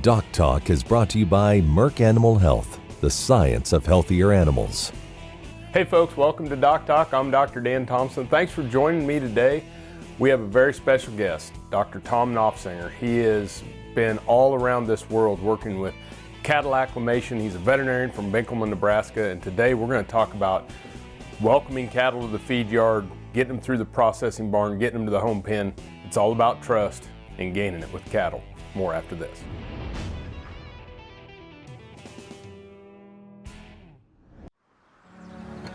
DocTalk is brought to you by Merck Animal Health, the science of healthier animals. Hey folks, welcome to DocTalk. I'm Dr. Dan Thompson. Thanks for joining me today. We have a very special guest, Dr. Tom Noffsinger. He has been all around this world working with cattle acclimation. He's a veterinarian from Benkelman, Nebraska, and today we're going to talk about welcoming cattle to the feed yard, getting them through the processing barn, getting them to the home pen. It's all about trust and gaining it with cattle. More after this.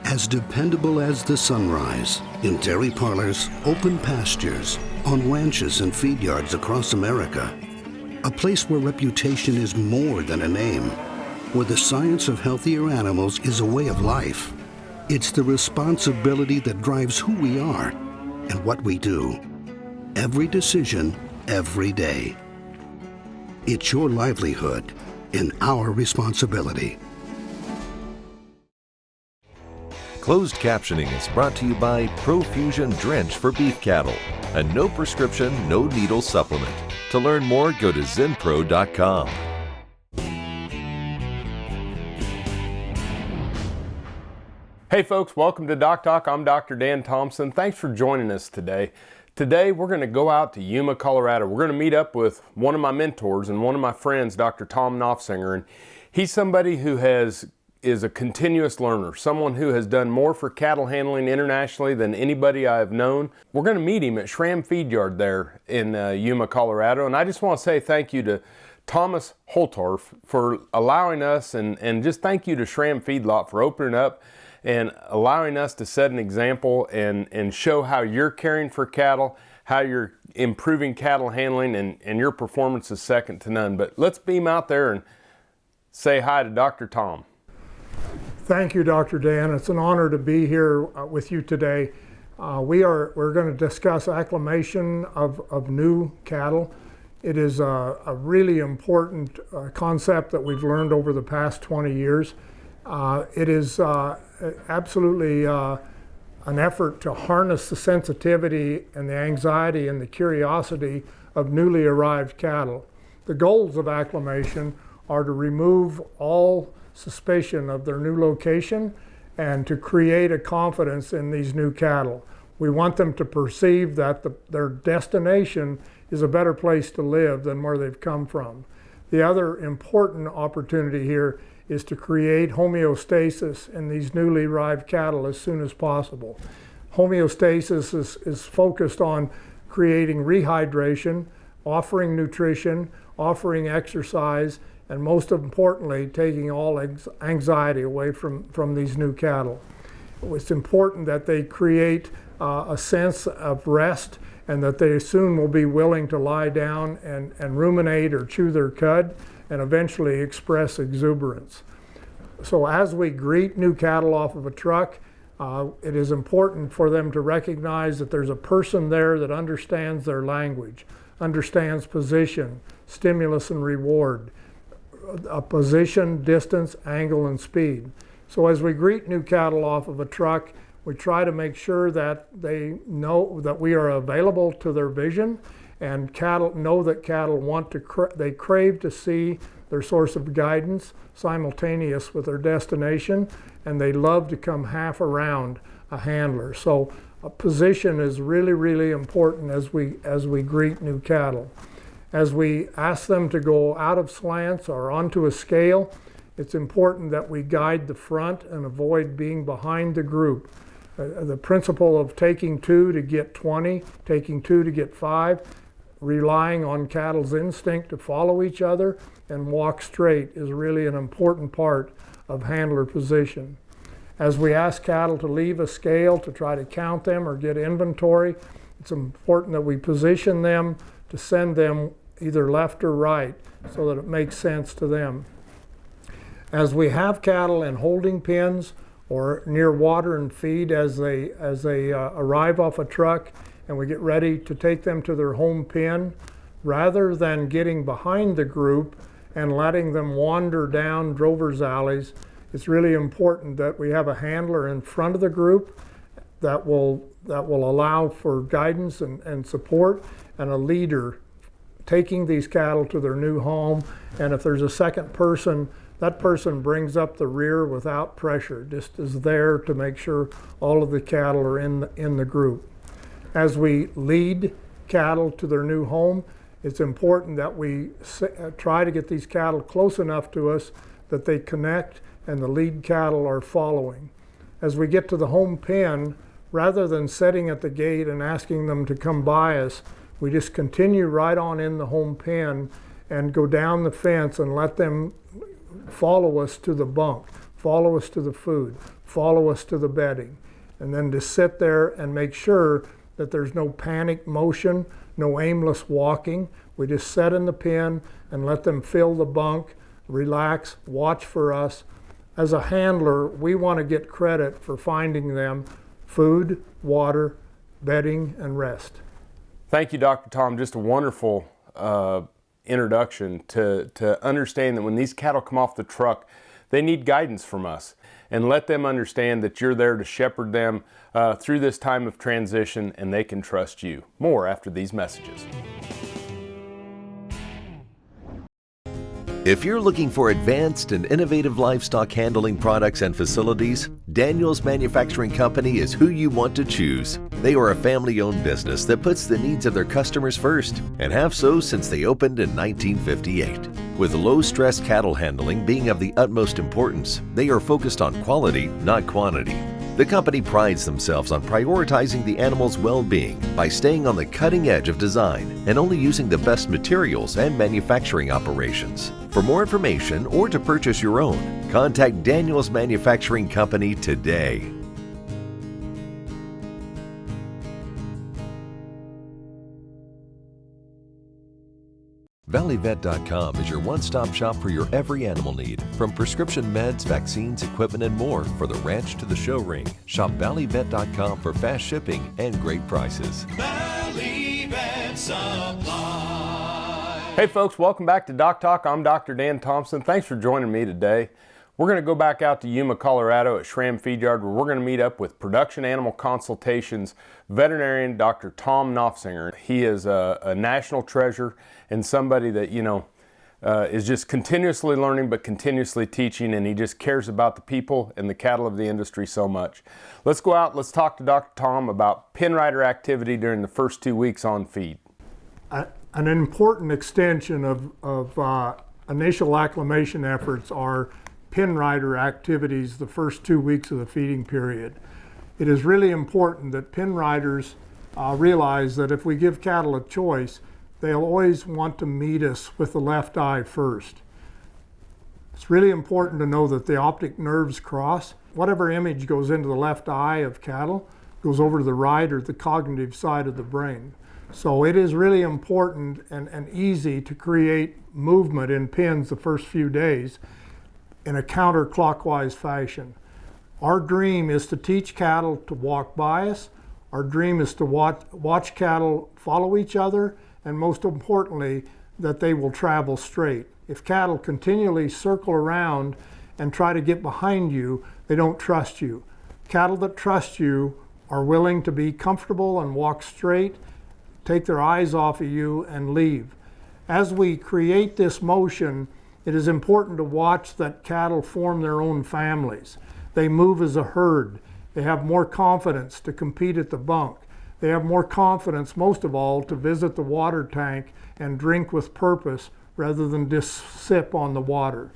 As dependable as the sunrise, in dairy parlors, open pastures, on ranches and feed yards across America. A place where reputation is more than a name, where the science of healthier animals is a way of life. It's the responsibility that drives who we are and what we do. Every decision, every day. It's your livelihood and our responsibility. Closed captioning is brought to you by Profusion Drench for beef cattle, a no prescription, no needle supplement. To learn more, go to Zenpro.com. Hey folks, welcome to DocTalk. I'm Dr. Dan Thompson. Thanks for joining us today. Today we're going to go out to Yuma, Colorado. We're going to meet up with one of my mentors and one of my friends, Dr. Tom Noffsinger. And he's somebody who is a continuous learner, someone who has done more for cattle handling internationally than anybody I've known. We're going to meet him at Schramm Feed Yard there in Yuma, Colorado. And I just want to say thank you to Thomas Holtorf for allowing us, and just thank you to Schramm Feedlot for opening up and allowing us to set an example and show how you're caring for cattle, how you're improving cattle handling, and your performance is second to none. But let's beam out there and say hi to Dr. Tom. Thank you, Dr. Dan. It's an honor to be here with you today. We're going to discuss acclimation of new cattle. It is a really important concept that we've learned over the past 20 years. It is absolutely an effort to harness the sensitivity and the anxiety and the curiosity of newly arrived cattle. The goals of acclimation are to remove all suspicion of their new location and to create a confidence in these new cattle. We want them to perceive that their destination is a better place to live than where they've come from. The other important opportunity here is to create homeostasis in these newly arrived cattle as soon as possible. Homeostasis is focused on creating rehydration, offering nutrition, offering exercise, and most importantly, taking all anxiety away from these new cattle. It's important that they create a sense of rest and that they soon will be willing to lie down and ruminate or chew their cud and eventually express exuberance. So as we greet new cattle off of a truck, it is important for them to recognize that there's a person there that understands their language, understands position, stimulus and reward, a position, distance, angle, and speed. So as we greet new cattle off of a truck, we try to make sure that they know that we are available to their vision, and cattle know that cattle want to, they crave to see their source of guidance simultaneous with their destination, and they love to come half around a handler. So a position is really, really important as we greet new cattle. As we ask them to go out of slants or onto a scale, it's important that we guide the front and avoid being behind the group. The principle of taking 2 to get 20, taking 2 to get 5, relying on cattle's instinct to follow each other and walk straight is really an important part of handler position. As we ask cattle to leave a scale to try to count them or get inventory, it's important that we position them to send them either left or right so that it makes sense to them. As we have cattle in holding pens or near water and feed as they arrive off a truck and we get ready to take them to their home pen, rather than getting behind the group and letting them wander down drover's alleys, it's really important that we have a handler in front of the group that will allow for guidance and support, and a leader taking these cattle to their new home, and if there's a second person, that person brings up the rear without pressure, just is there to make sure all of the cattle are in the group. As we lead cattle to their new home, it's important that we try to get these cattle close enough to us that they connect and the lead cattle are following. As we get to the home pen, rather than sitting at the gate and asking them to come by us, we just continue right on in the home pen and go down the fence and let them follow us to the bunk, follow us to the food, follow us to the bedding, and then just sit there and make sure that there's no panic motion, no aimless walking. We just sit in the pen and let them fill the bunk, relax, watch for us. As a handler, we want to get credit for finding them food, water, bedding, and rest. Thank you, Dr. Tom. Just a wonderful introduction to understand that when these cattle come off the truck, they need guidance from us, and let them understand that you're there to shepherd them through this time of transition, and they can trust you. More after these messages. If you're looking for advanced and innovative livestock handling products and facilities, Daniels Manufacturing Company is who you want to choose. They are a family-owned business that puts the needs of their customers first, and have so since they opened in 1958. With low-stress cattle handling being of the utmost importance, they are focused on quality, not quantity. The company prides themselves on prioritizing the animal's well-being by staying on the cutting edge of design and only using the best materials and manufacturing operations. For more information or to purchase your own, contact Daniels Manufacturing Company today. ValleyVet.com is your one-stop shop for your every animal need, from prescription meds, vaccines, equipment, and more for the ranch to the show ring. Shop ValleyVet.com for fast shipping and great prices. Valley Vet Supply. Hey folks, welcome back to Doc Talk. I'm Dr. Dan Thompson. Thanks for joining me today. We're going to go back out to Yuma, Colorado at Schramm Feed Yard, where we're going to meet up with Production Animal Consultations veterinarian Dr. Tom Noffsinger. He is a national treasure and somebody that, is just continuously learning but continuously teaching, and he just cares about the people and the cattle of the industry so much. Let's go out, let's talk to Dr. Tom about pen rider activity during the first 2 weeks on feed. An important extension of initial acclimation efforts are pen rider activities the first 2 weeks of the feeding period. It is really important that pen riders realize that if we give cattle a choice, they'll always want to meet us with the left eye first. It's really important to know that the optic nerves cross. Whatever image goes into the left eye of cattle goes over to the right or the cognitive side of the brain. So it is really important and easy to create movement in pens the first few days in a counterclockwise fashion. Our dream is to teach cattle to walk by us. Our dream is to watch cattle follow each other, and most importantly, that they will travel straight. If cattle continually circle around and try to get behind you, they don't trust you. Cattle that trust you are willing to be comfortable and walk straight, take their eyes off of you, and leave. As we create this motion, it is important to watch that cattle form their own families. They move as a herd. They have more confidence to compete at the bunk. They have more confidence, most of all, to visit the water tank and drink with purpose rather than just sip on the water.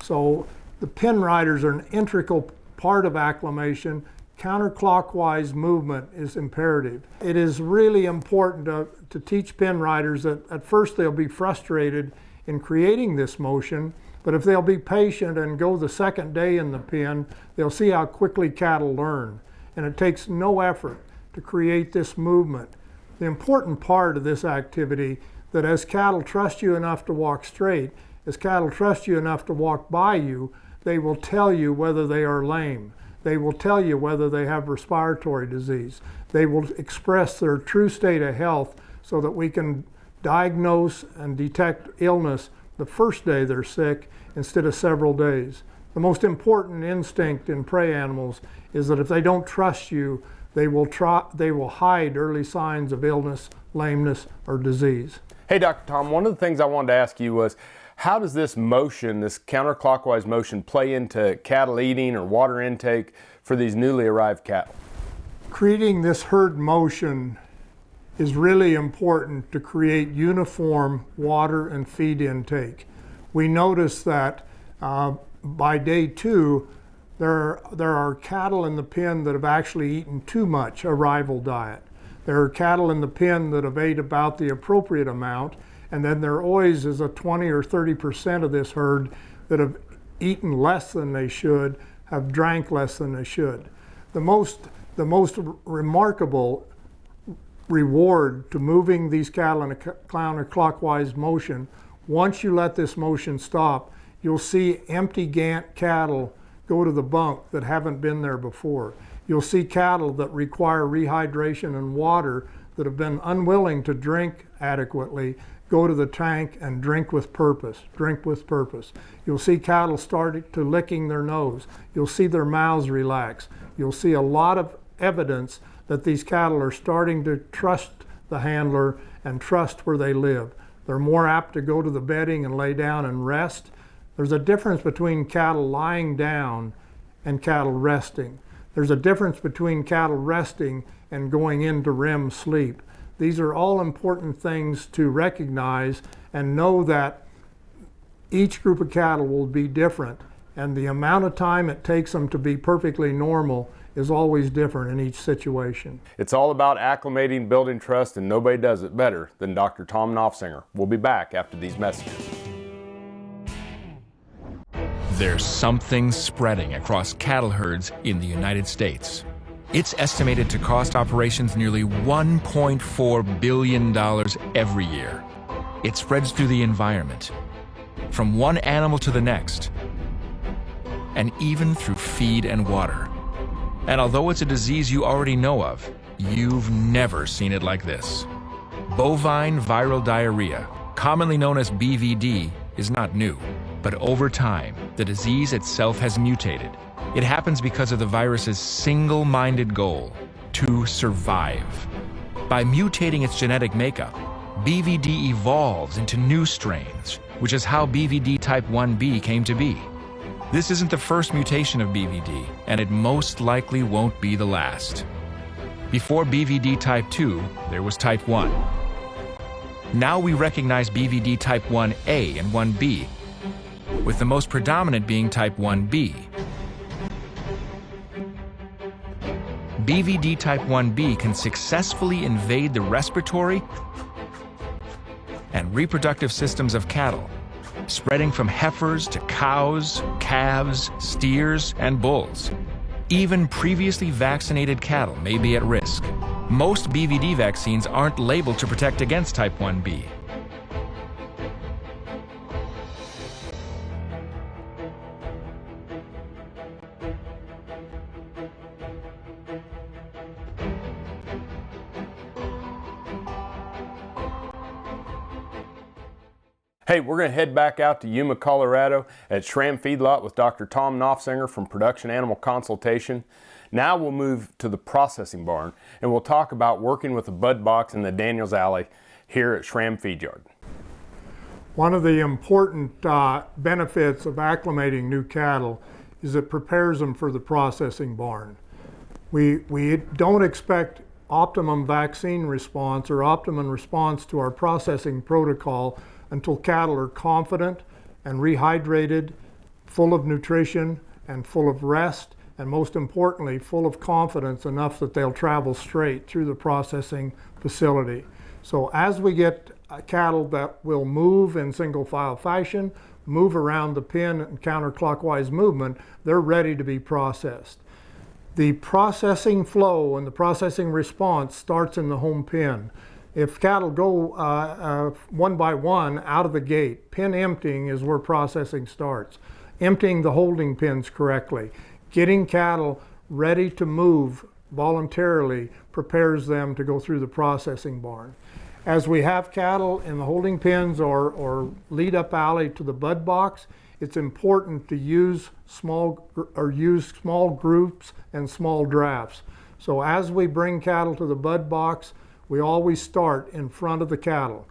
So the pen riders are an integral part of acclimation. Counterclockwise movement is imperative. It is really important to teach pen riders that at first they'll be frustrated in creating this motion, but if they'll be patient and go the second day in the pen, they'll see how quickly cattle learn. And it takes no effort to create this movement. The important part of this activity, that as cattle trust you enough to walk straight, as cattle trust you enough to walk by you, they will tell you whether they are lame. They will tell you whether they have respiratory disease. They will express their true state of health so that we can diagnose and detect illness the first day they're sick instead of several days. The most important instinct in prey animals is that if they don't trust you, they will hide early signs of illness, lameness, or disease. Hey, Dr. Tom, one of the things I wanted to ask you was, how does this motion, this counterclockwise motion, play into cattle eating or water intake for these newly arrived cattle? Creating this herd motion is really important to create uniform water and feed intake. We notice that by day 2, there are cattle in the pen that have actually eaten too much arrival diet. There are cattle in the pen that have ate about the appropriate amount, and then there always is a 20 or 30% of this herd that have eaten less than they should, have drank less than they should. The most remarkable reward to moving these cattle in a counterclockwise motion, once you let this motion stop, you'll see empty gant cattle go to the bunk that haven't been there before. You'll see cattle that require rehydration and water that have been unwilling to drink adequately go to the tank and drink with purpose, drink with purpose. You'll see cattle start to licking their nose. You'll see their mouths relax. You'll see a lot of evidence that these cattle are starting to trust the handler and trust where they live. They're more apt to go to the bedding and lay down and rest. There's a difference between cattle lying down and cattle resting. There's a difference between cattle resting and going into REM sleep. These are all important things to recognize and know that each group of cattle will be different, and the amount of time it takes them to be perfectly normal is always different in each situation. It's all about acclimating, building trust, and nobody does it better than Dr. Tom Noffsinger. We'll be back after these messages. There's something spreading across cattle herds in the United States. It's estimated to cost operations nearly $1.4 billion every year. It spreads through the environment, from one animal to the next, and even through feed and water. And although it's a disease you already know of, you've never seen it like this. Bovine viral diarrhea, commonly known as BVD, is not new. But over time, the disease itself has mutated. It happens because of the virus's single-minded goal, to survive. By mutating its genetic makeup, BVD evolves into new strains, which is how BVD type 1b came to be. This isn't the first mutation of BVD, and it most likely won't be the last. Before BVD type 2, there was type 1. Now we recognize BVD type 1a and 1b, with the most predominant being type 1b. BVD type 1b can successfully invade the respiratory and reproductive systems of cattle, spreading from heifers to cows, calves, steers, and bulls. Even previously vaccinated cattle may be at risk. Most BVD vaccines aren't labeled to protect against type 1b. Hey, we're going to head back out to Yuma, Colorado at Schramm Feedlot with Dr. Tom Noffsinger from Production Animal Consultation. Now we'll move to the processing barn and we'll talk about working with the bud box in the Daniels Alley here at Schramm Feed Yard. One of the important benefits of acclimating new cattle is it prepares them for the processing barn. We don't expect optimum vaccine response or optimum response to our processing protocol until cattle are confident and rehydrated, full of nutrition and full of rest, and most importantly, full of confidence enough that they'll travel straight through the processing facility. So as we get cattle that will move in single file fashion, move around the pen in counterclockwise movement, they're ready to be processed. The processing flow and the processing response starts in the home pen. If cattle go one by one out of the gate, pen emptying is where processing starts. Emptying the holding pens correctly, getting cattle ready to move voluntarily prepares them to go through the processing barn. As we have cattle in the holding pens or lead up alley to the bud box, it's important to use small groups and small drafts. So as we bring cattle to the bud box, we always start in front of the cattle.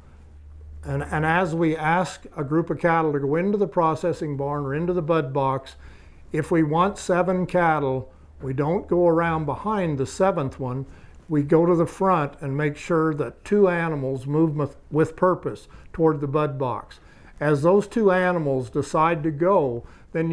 And as we ask a group of cattle to go into the processing barn or into the bud box, if we want 7 cattle, we don't go around behind the 7th one. We go to the front and make sure that 2 animals move with purpose toward the bud box. As those 2 animals decide to go, then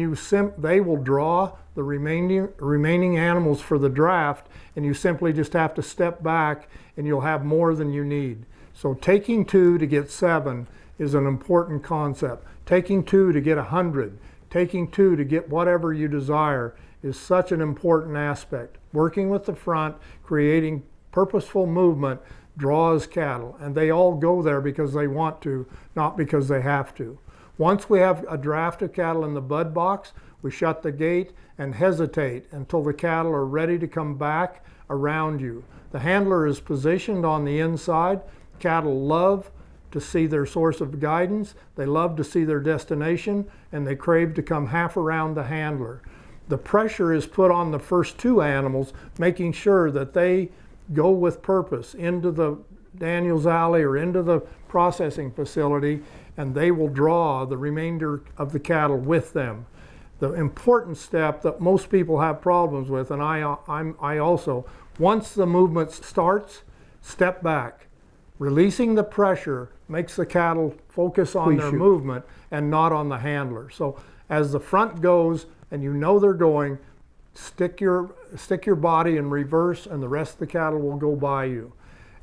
they will draw the remaining animals for the draft, and you simply just have to step back and you'll have more than you need. So taking 2 to get 7 is an important concept. Taking 2 to get 100, taking 2 to get whatever you desire is such an important aspect. Working with the front, creating purposeful movement draws cattle, and they all go there because they want to, not because they have to. Once we have a draft of cattle in the bud box, we shut the gate and hesitate until the cattle are ready to come back around you. The handler is positioned on the inside. Cattle love to see their source of guidance, they love to see their destination, and they crave to come half around the handler. The pressure is put on the first 2 animals, making sure that they go with purpose into the Daniels Alley or into the processing facility, and they will draw the remainder of the cattle with them. The important step that most people have problems with, and I also, once the movement starts, step back. Releasing the pressure makes the cattle focus on their movement and not on the handler. So as the front goes and you know they're going, stick your body in reverse and the rest of the cattle will go by you.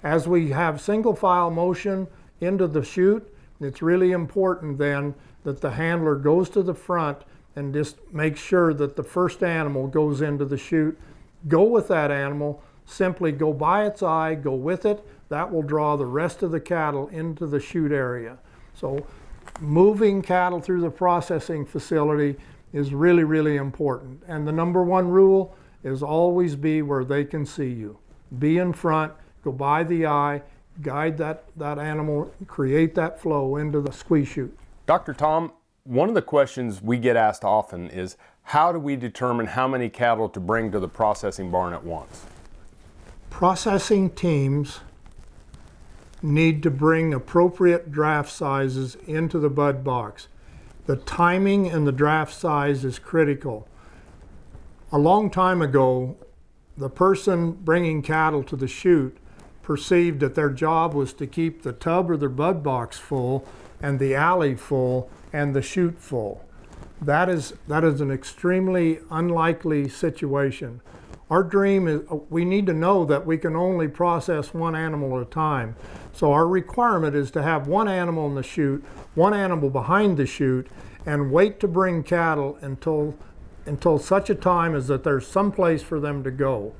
As we have single file motion into the chute, it's really important then that the handler goes to the front and just make sure that the first animal goes into the chute. Go with that animal, simply go by its eye, go with it. That will draw the rest of the cattle into the chute area. So moving cattle through the processing facility is really, really important. And the number 1 rule is always be where they can see you. Be in front, go by the eye, guide that animal, create that flow into the squeeze chute. Dr. Tom, one of the questions we get asked often is, how do we determine how many cattle to bring to the processing barn at once? Processing teams need to bring appropriate draft sizes into the bud box. The timing and the draft size is critical. A long time ago, the person bringing cattle to the chute perceived that their job was to keep the tub or their bud box full and the alley full and the chute full. That is an extremely unlikely situation. Our dream is, we need to know that we can only process 1 animal at a time. So our requirement is to have 1 animal in the chute, 1 animal behind the chute, and wait to bring cattle until such a time as that there's some place for them to go.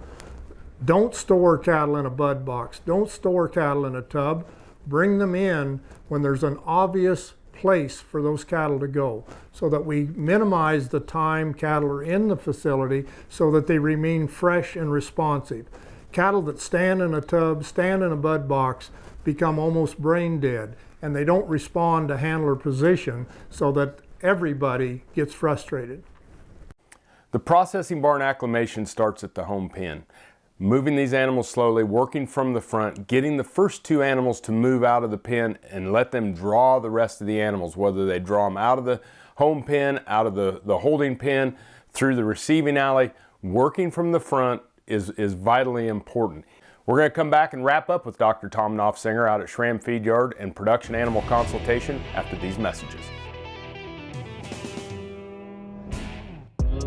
Don't store cattle in a bud box. Don't store cattle in a tub. Bring them in when there's an obvious place for those cattle to go, so that we minimize the time cattle are in the facility so that they remain fresh and responsive. Cattle that stand in a tub, stand in a bud box, become almost brain dead, and they don't respond to handler position, so that everybody gets frustrated. The processing barn acclimation starts at the home pen. Moving these animals slowly, working from the front, getting the first 2 animals to move out of the pen and let them draw the rest of the animals, whether they draw them out of the home pen, out of the holding pen, through the receiving alley. Working from the front is vitally important. We're going to come back and wrap up with Dr. Tom Noffsinger out at Schramm Feed Yard and Production Animal Consultation after these messages.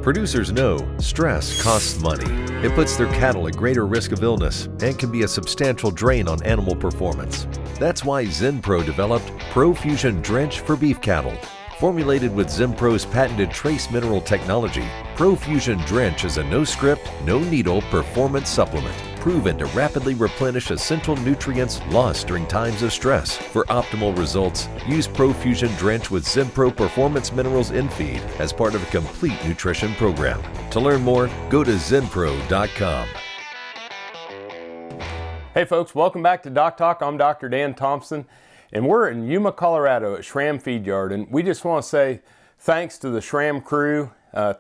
Producers know stress costs money. It puts their cattle at greater risk of illness and can be a substantial drain on animal performance. That's why Zenpro developed ProFusion Drench for beef cattle. Formulated with Zenpro's patented trace mineral technology, ProFusion Drench is a no-script, no-needle performance supplement proven to rapidly replenish essential nutrients lost during times of stress. For optimal results, use ProFusion Drench with Zenpro Performance Minerals in feed as part of a complete nutrition program. To learn more, go to zenpro.com. Hey folks, welcome back to DocTalk. I'm Dr. Dan Thompson, and we're in Yuma, Colorado at Schramm Feed Yard, and we just want to say thanks to the Schramm crew,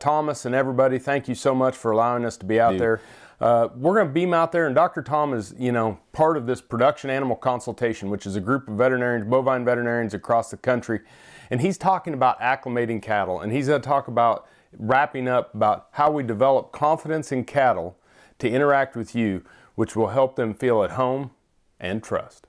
Thomas and everybody. Thank you so much for allowing us to be out there. We're going to beam out there, and Dr. Tom is, part of this production animal consultation, which is a group of veterinarians, bovine veterinarians across the country. And he's talking about acclimating cattle, and he's going to talk about wrapping up about how we develop confidence in cattle to interact with you, which will help them feel at home and trust.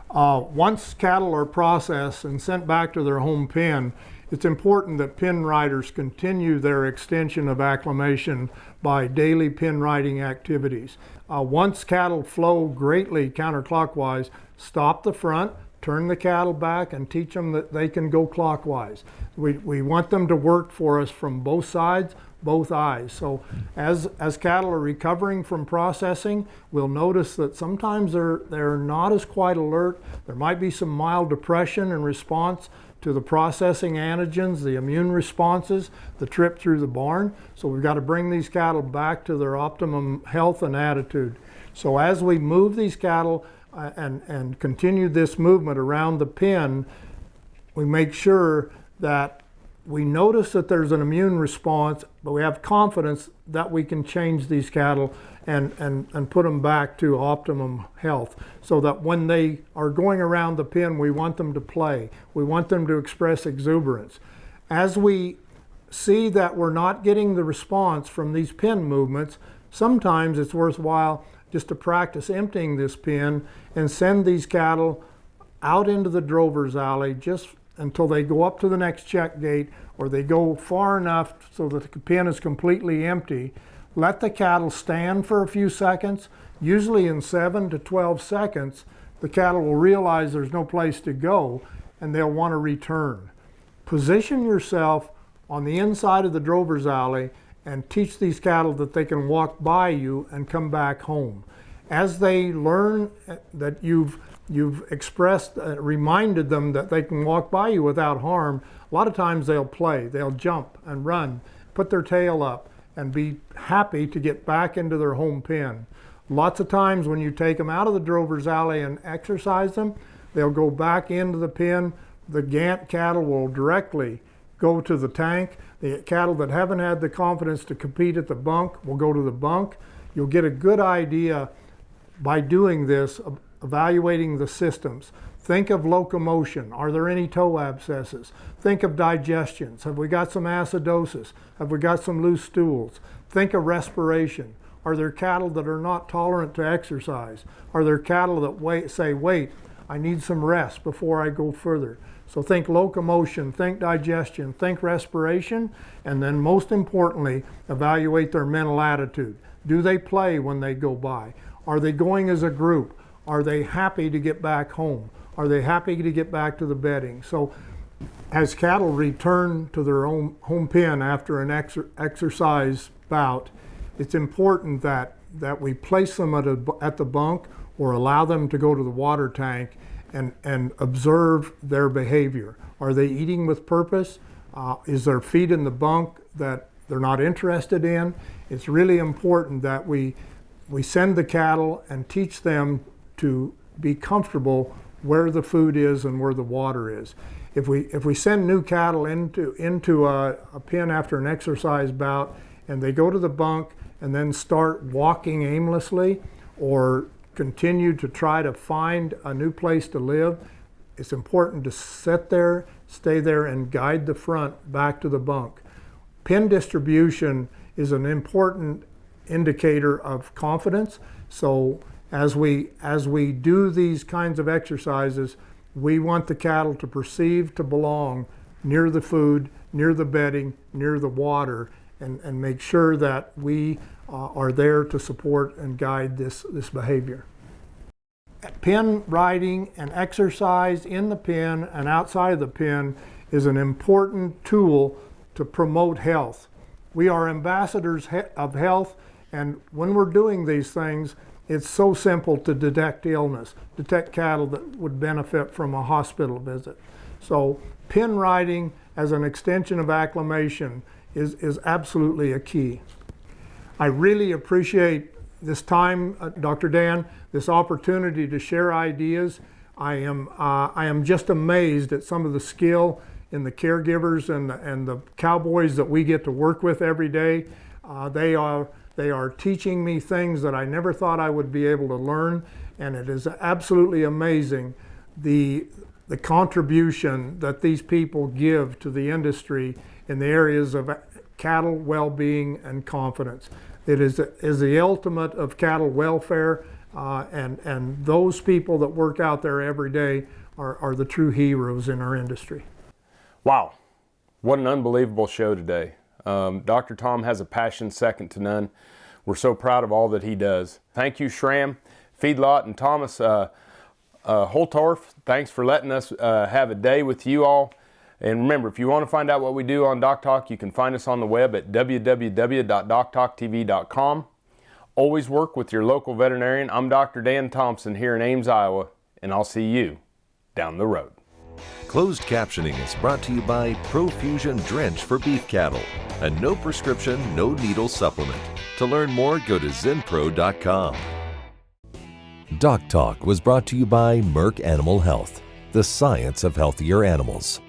Once cattle are processed and sent back to their home pen, it's important that pen riders continue their extension of acclimation by daily pen riding activities. Once cattle flow greatly counterclockwise, stop the front, turn the cattle back, and teach them that they can go clockwise. We want them to work for us from both sides, both eyes. So as cattle are recovering from processing, we'll notice that sometimes they're not as quite alert. There might be some mild depression in response to the processing antigens, the immune responses, the trip through the barn. So we've got to bring these cattle back to their optimum health and attitude. So as we move these cattle and continue this movement around the pen, we make sure that we notice that there's an immune response, but we have confidence that we can change these cattle and put them back to optimum health, so that when they are going around the pen, we want them to play. We want them to express exuberance. As we see that we're not getting the response from these pen movements, sometimes it's worthwhile just to practice emptying this pen and send these cattle out into the drover's alley just until they go up to the next check gate, or they go far enough so that the pen is completely empty. Let the cattle stand for a few seconds. Usually in 7 to 12 seconds, the cattle will realize there's no place to go and they'll want to return. Position yourself on the inside of the drover's alley and teach these cattle that they can walk by you and come back home. As they learn that you've expressed, reminded them that they can walk by you without harm, a lot of times they'll play, they'll jump and run, put their tail up, and be happy to get back into their home pen. Lots of times when you take them out of the drover's alley and exercise them, they'll go back into the pen. The Gant cattle will directly go to the tank. The cattle that haven't had the confidence to compete at the bunk will go to the bunk. You'll get a good idea by doing this, evaluating the systems. Think of locomotion. Are there any toe abscesses? Think of digestions. Have we got some acidosis? Have we got some loose stools? Think of respiration. Are there cattle that are not tolerant to exercise? Are there cattle that say, wait, I need some rest before I go further? So think locomotion, think digestion, think respiration, and then most importantly, evaluate their mental attitude. Do they play when they go by? Are they going as a group? Are they happy to get back home? Are they happy to get back to the bedding? So as cattle return to their own home pen after an exercise bout, it's important that we place them at the bunk or allow them to go to the water tank and observe their behavior. Are they eating with purpose? Is there feed in the bunk that they're not interested in? It's really important that we send the cattle and teach them to be comfortable where the food is and where the water is. If we send new cattle into a pen after an exercise bout and they go to the bunk and then start walking aimlessly or continue to try to find a new place to live, it's important to sit there, stay there, and guide the front back to the bunk. Pen distribution is an important indicator of confidence. So as we do these kinds of exercises, we want the cattle to perceive to belong near the food, near the bedding, near the water, and make sure that we are there to support and guide this behavior. Pen riding and exercise in the pen and outside of the pen is an important tool to promote health. We are ambassadors of health, and when we're doing these things, it's so simple to detect illness, detect cattle that would benefit from a hospital visit. So pen riding as an extension of acclimation is absolutely a key. I really appreciate this time, Dr. Dan, this opportunity to share ideas. I am just amazed at some of the skill in the caregivers and the cowboys that we get to work with every day. They are They are teaching me things that I never thought I would be able to learn, and it is absolutely amazing the contribution that these people give to the industry in the areas of cattle well-being and confidence. It is the ultimate of cattle welfare, and those people that work out there every day are the true heroes in our industry. Wow, what an unbelievable show today. Dr. Tom has a passion second to none. We're so proud of all that he does. Thank you, Schramm, Feedlot, and Thomas Holtorf. Thanks for letting us have a day with you all. And remember, if you want to find out what we do on DocTalk, you can find us on the web at www.doctalktv.com. Always work with your local veterinarian. I'm Dr. Dan Thompson here in Ames, Iowa, and I'll see you down the road. Closed captioning is brought to you by Profusion Drench for beef cattle, a no prescription, no needle supplement. To learn more, go to Zenpro.com. DocTalk was brought to you by Merck Animal Health, the science of healthier animals.